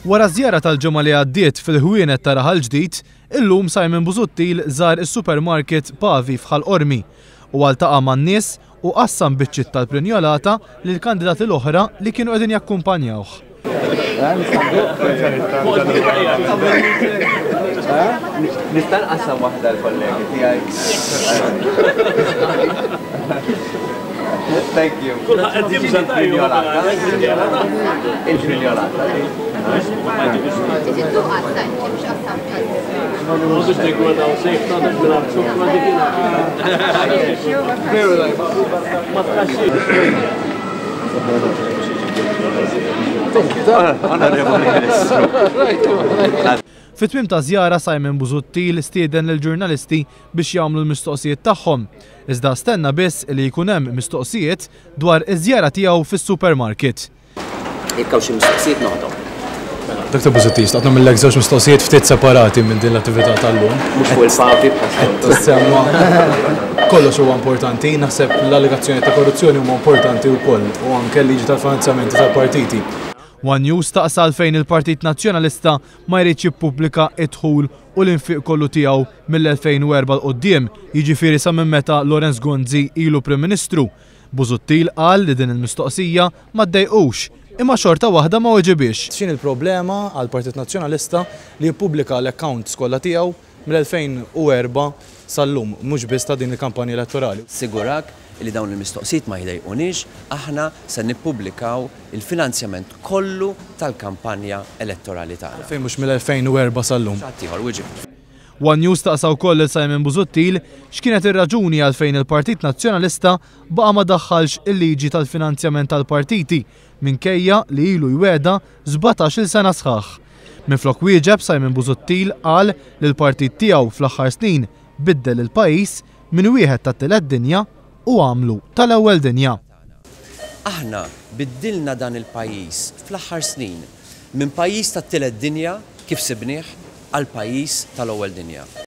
Wara żjara tal-ġimgħa li għaddiet fil-ħwienet ta' Raħal Ġdid, illum Simon Busuttil żar is-supermarket Pavi f'Ħalqormi u altaqa' man-nies u qassam biċċiet tal-prinjolata lill-kandidati l-oħra li kienu qegħdin jakkumpanjawh. Nista' nqassam waħda l-kollegi tiegħi. Thank you. Il-prinjolata. Fit-tmiem ta' żjara Simon Busuttil stieden lill-ġurnalisti biex jagħmlu l-mistoqsijiet tagħhom. Iżda stenna biss li jkun hemm mistoqsijiet dwar iż-żjara tiegħu fis-supermarket. Jekk hawn xi mistoqsijiet noħodhom. Dr. Busuttil, staqna mill-lek żewġ mistoqsijiet ftit separati minn din l-attività tal-lum. Mhux fuq il-Pavi kollox huwa importanti, naħseb l-allegazzjoni ta' korruzzjoni huma importanti wkoll u anke l-liġi tal-finanzjamenti tal-partiti. One News taqsal fejn il-Partit Nazzjonalista ma jridx jippubblika id-dħul u l-infiq kollu tiegħu mill-2004 l-qudiem, jiġifieri sa minn meta Lorenz Gonzi ilu Prim Ministru. Busuttil qal li din il-mistoqsija ma ddejqux, imma xorta waħda ma weġibiex. X'in il-problema għall Partit Nazzjonalista li jippubblika l-accounts kollha tiegħu mill-2004 sal-lum, mhux biss ta' din il-kampanja elettorali. Sigurak li dawn il-mistoqsijiet ma jdejqunix, aħna se nippubblikaw il-finanzjament kollu tal-kampanja elettorali tagħna. Fejn mhux mill-2004 sal-lum. One News taqsa wkoll lil Simon Busuttil x'kienet ir-raġuni għalfejn il-Partit Nazzjonalista baqa' ma daħħalx il-liġi tal-finanzjament tal-partiti minkejja li ilu jweda 17-il sena sħaħ. Minflok wieġeb Simon Busuttil qal li l-partit tiegħu fl-aħħar snin biddel il-pajjiż minn wieħed tat-tielet dinja u għamlu tal-ewwel dinja. Aħna biddilna dan il-pajjiż fl-aħħar snin minn pajjiż tat-tielet dinja kif sibnieh għal pajjiż tal-ewwel dinja.